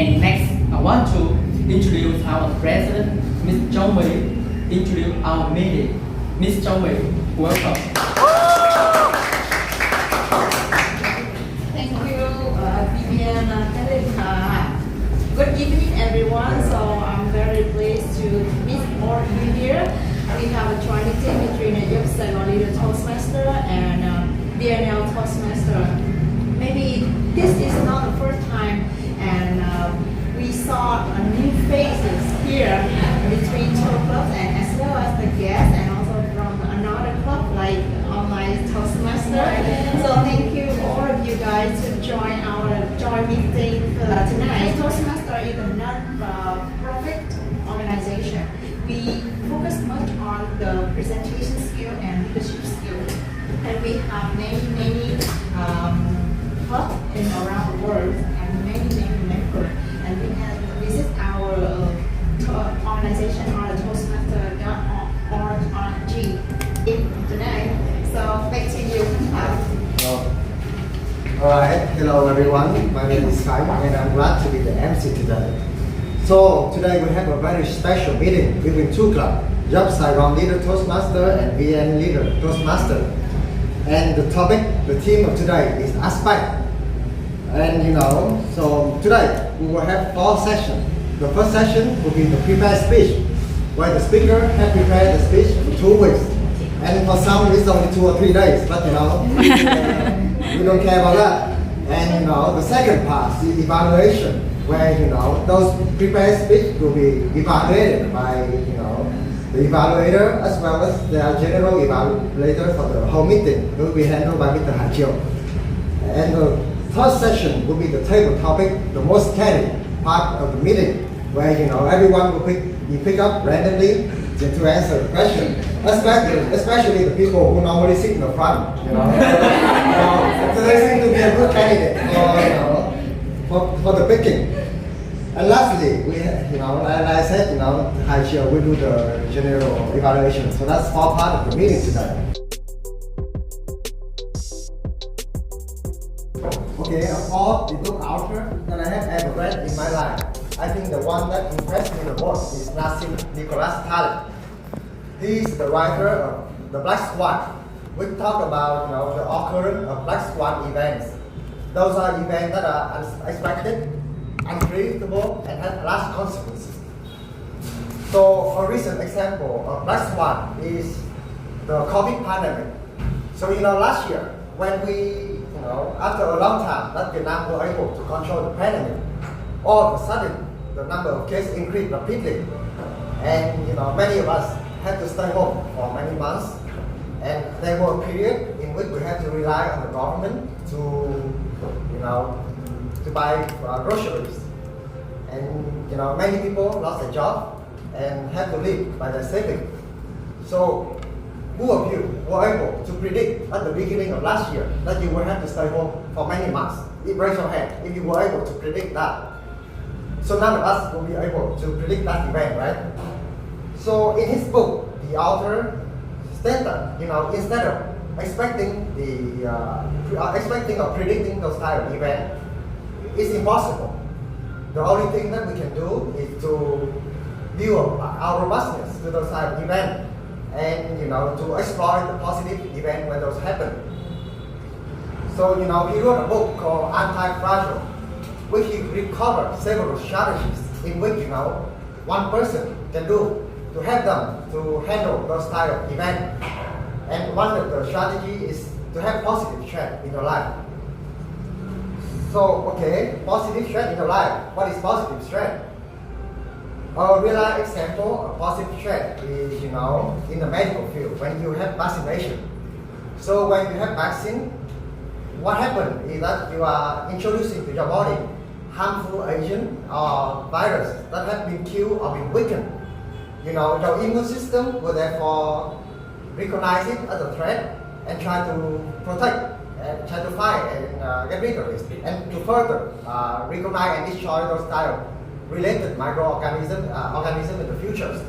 And next, I want to introduce our president, Ms. Châu Mỹ, introduce our meeting. Ms. Châu Mỹ, welcome. Thank you, Vivian. Good evening, everyone. So I'm very pleased to meet all of you here. We have a joint meeting between Saigon Leader Toastmaster and BNL Toastmaster. Maybe this is not the first time, and we saw new faces here between two clubs, and as well as the guests, and also from another club like online Toastmaster. So thank you all of you guys to join our joint meeting tonight. Toastmaster is a non-profit organization. We focus much on the presentation skill and leadership skill, and we have many clubs in around the world and many members, and we can visit our organization on the Toastmaster.org tonight. So back to you. Alright, hello everyone. My name is Saigon and I'm glad to be the MC today. So today we have a very special meeting between two clubs, Saigon Leader Toastmaster and VN Leader Toastmaster. And the topic, the theme of today is aspect. And so today we will have 4 sessions. The first session will be the prepared speech, where the speaker has prepared the speech for 2 weeks. And for some it's only 2 or 3 days, but we don't care about that. And the second part is evaluation, where those prepared speech will be evaluated by the evaluator as well as the general evaluator for the whole meeting. It will be handled by Mr. Han Chiu. And the third session will be the table topic, the most scary part of the meeting, where everyone will pick up randomly to answer the question, especially the people who normally sit in the front. So they seem to be a good candidate for the picking. And lastly, we and I said Hai Chiu will do the general evaluation. So that's 4 part of the meeting today. Okay, of all the book author that I have ever read in my life, I think the one that impressed me the most is Nassim Nicholas Taleb. He is the writer of The Black Swan, which talk about the occurrence of black swan events. Those are events that are unexpected, unpredictable, and have large consequences. So a recent example of black swan is the COVID pandemic. So last year when we after a long time that Vietnam were able to control the pandemic, all of a sudden the number of cases increased rapidly, and many of us had to stay home for many months, and there were a period in which we had to rely on the government to buy groceries, and many people lost their job and had to live by their savings. So who of you were able to predict at the beginning of last year that you will have to stay home for many months? Raise your hand if you were able to predict that. So none of us will be able to predict that event, right? So in his book, the author stated that instead of expecting or predicting those type of events, it's impossible. The only thing that we can do is to build our robustness to those type of events, and to exploit the positive event when those happen. So he wrote a book called Anti-Fragile, which he recovered several strategies in which one person can do to help them to handle those type of events. And one of the strategies is to have positive trend in your life. So positive trend in your life. What is positive trend? A real life example of positive trend is in the medical field when you have vaccination. So when you have vaccine, what happens is that you are introducing to your body harmful agent or virus that have been killed or been weakened. Your immune system will therefore recognize it as a threat and try to protect and try to fight and get rid of it, and to further recognize and destroy those type of related microorganisms in the future.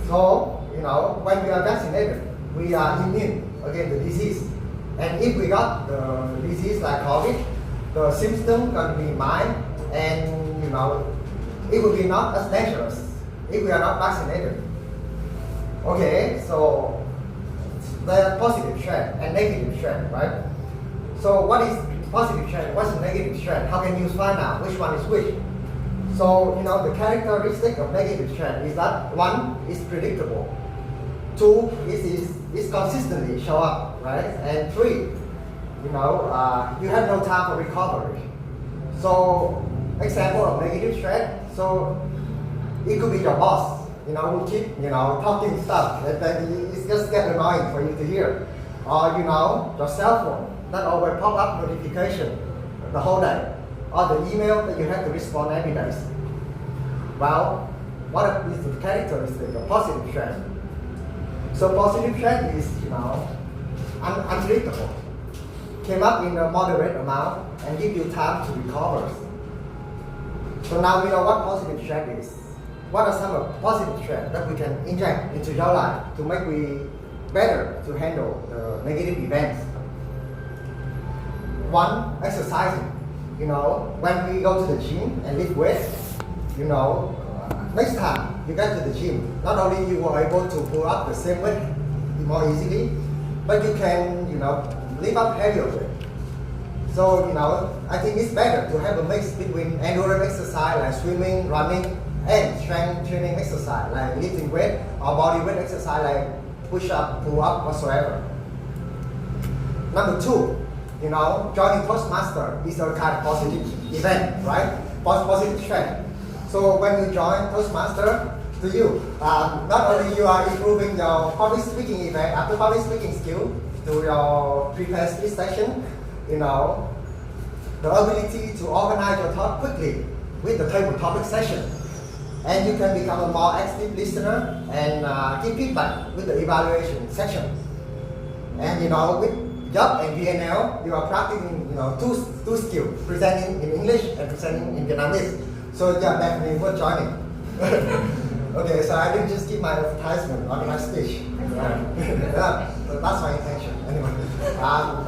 So when we are vaccinated, we are immune against the disease. And if we got the disease like COVID, the symptom can be mild, and you know, it will be not as dangerous if we are not vaccinated. Okay, so there are positive trend and negative trend, right? So what is positive trend? What's the negative trend? How can you find out which one is which? So, you know, the characteristic of negative trend is that one is predictable, two is consistently show up, right? And three, you know, you have no time for recovery. So, example of negative trend. So, it could be your boss, you know, who keep, you know, talking stuff that it's just get annoying for you to hear, or you know, your cell phone that always pop up notification the whole day, or the email that you have to respond every day. Well, what is the characteristic of positive trend? So positive trend is, you know, unpredictable, came up in a moderate amount and give you time to recover. So now we know what positive trend is. What are some of positive trends that we can inject into your life to make we better to handle the negative events? One, exercising. You know, when we go to the gym and lift weights, you know, next time you get to the gym, not only you are able to pull up the same weight more easily, but you can, you know, lift up heavier weight. So, you know, I think it's better to have a mix between endurance exercise like swimming, running, and strength training exercise like lifting weight or body weight exercise like push up, pull up, whatsoever. Number two, you know, joining Toastmasters is a kind of positive event, right? Positive trend. So when you join Toastmasters, to you, not only you are improving your public speaking event, after public speaking skill, to your prepared speech session, you know, the ability to organize your talk quickly with the table topic session. And you can become a more active listener and give feedback with the evaluation section. And you know, with Job and VNL, you are practicing, you know, two skills, presenting in English and presenting in Vietnamese. So yeah, definitely worth joining. Okay, so I didn't just give my advertisement on my speech. Yeah, so that's my intention. Anyway,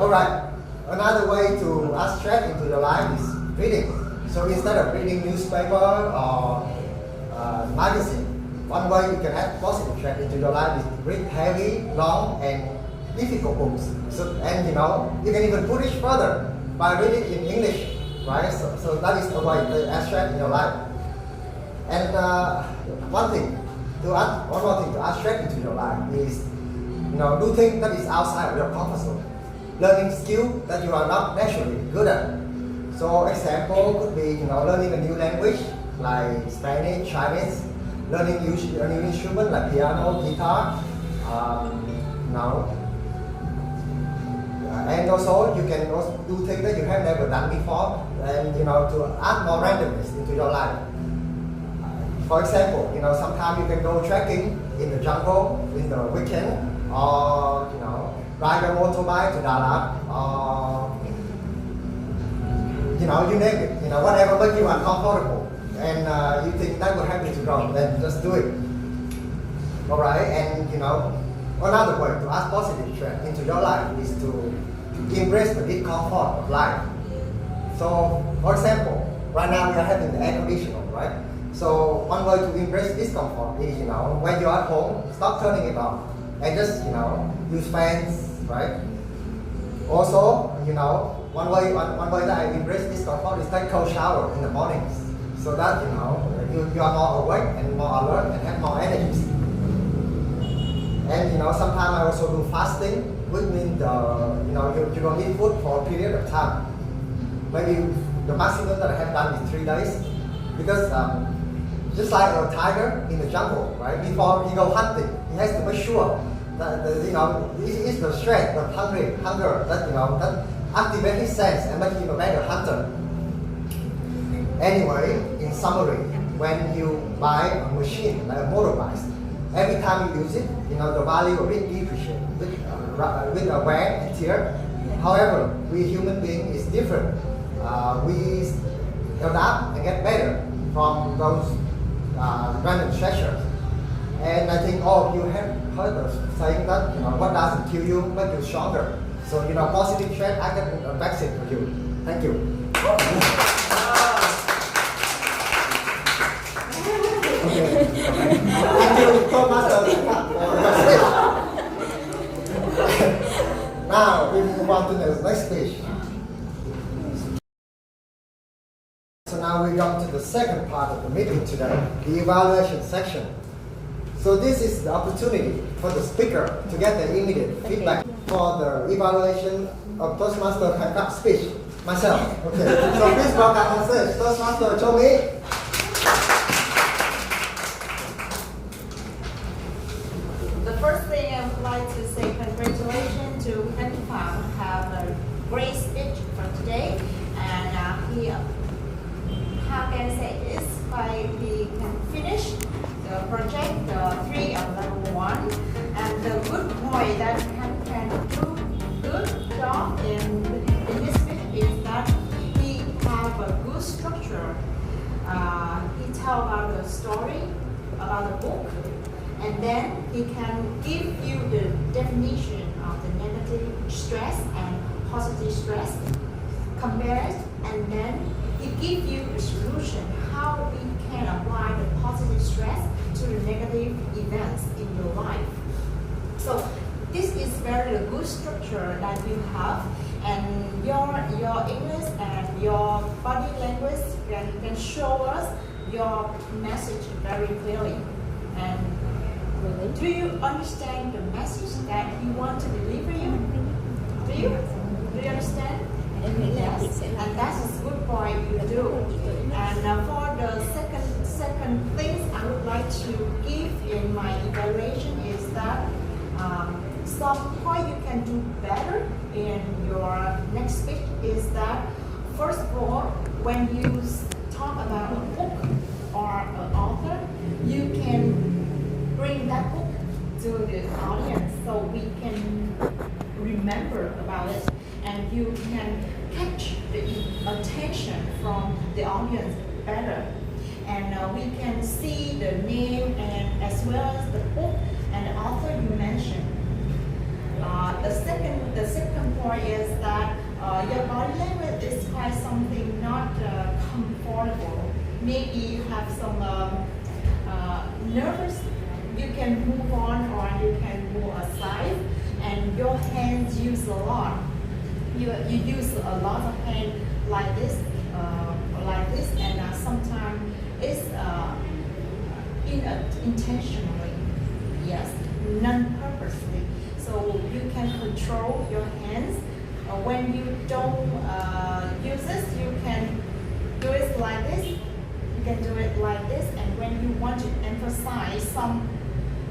all right. Another way to add stress into your life is reading. So instead of reading newspaper or magazine, one way you can add positive stress into your life is to read heavy, long, and difficult books. So, and you know, you can even push it further by reading in English, right? So that is a way to add stress in your life. And one more thing to add stress into your life is, you know, do things that is outside of your comfort zone. Learning skill that you are not naturally good at. So example could be, you know, learning a new language like Spanish, Chinese, learning a new instrument like piano, guitar, you know. And also you can also do things that you have never done before, and you know, to add more randomness into your life. For example, you know, sometimes you can go trekking in the jungle in the weekend, or you know, ride your motorbike to Dalat, or you know, you name it. You know, whatever makes you uncomfortable, and you think that will help you to grow, then just do it. All right, and you know, another way to add positive trend into your life is to embrace the discomfort of life. So, for example, right now we are having the air conditioning, right? So one way to embrace discomfort is, you know, when you're at home, stop turning it off and just, you know, use fans, right? Also, you know, one way that I embrace discomfort is take cold shower in the mornings, so that, you know, you are more awake and more alert and have more energy. And you know, sometimes I also do fasting, which means you know, you don't eat food for a period of time. Maybe the maximum that I have done is 3 days, because just like a tiger in the jungle, right? Before he go hunting, he has to make sure that you know, it's the strength, the hunger that, you know, that activate his sense and make him a better hunter. Anyway, in summary, when you buy a machine like a motorbike, every time you use it, you know, the value of it depreciates with a wear and tear. However, we human beings is different. We adapt and get better from those random stressors. And I think all of you have heard us saying that, you know, what doesn't kill you make you stronger. So, you know, positive stress, I can vaccine for you. Thank you. Thank you, Toastmasters. Now we move on to the next stage. So now we come to the second part of the meeting today, the evaluation section. So this is the opportunity for the speaker to get the immediate feedback for the evaluation of Toastmaster Hancock speech. Myself. Okay. So please welcome on stage Toastmaster Chomi. The first thing I would like to say congratulations to Hancock have a great speech for today, and he how can I say this? He can finish the project, the 3 of level 1, and the good point that he can do good job in this speech is that he have a good structure. He tell about the story, about the book, and then he can give you the definition of the negative stress and positive stress, compare it, and then he give you the solution how we can apply the positive stress to the negative events in your life. So this is very good structure that you have, and your English and your body language can show us your message very clearly. And do you understand the message that you want to deliver you? Do you understand? Yes, and that's a good point you do. And for the second things I would like to give in my evaluation is that some point you can do better in your next speech is that first of all, when you talk about a book or an author, you can bring that book to the audience so we can remember about it, and you can catch the attention from the audience better, and we can see the name and as well as the book and the author you mentioned. The second point is that your body language is quite something not comfortable. Maybe you have some nervous. You can move on or you can move aside, and your hands use a lot. You use a lot of hand like this, and sometimes it's intentionally, yes, non-purposely. So you can control your hands. When you don't use this, you can do it like this. You can do it like this, and when you want to emphasize some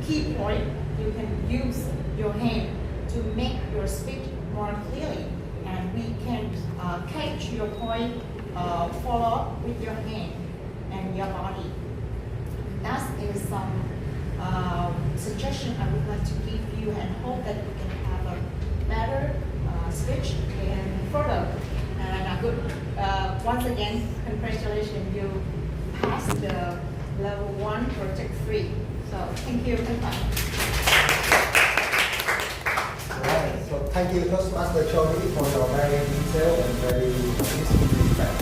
key point, you can use your hand to make your speech more clearly, and we can catch your point, follow up with your hand and your body. That is some suggestion I would like to give you, and hope that you can have a better speech and further. And good. Once again, congratulations, you passed the level 1 project 3. So thank you. Right. So thank you, Toastmaster Chomi, for your very detailed and very useful feedback.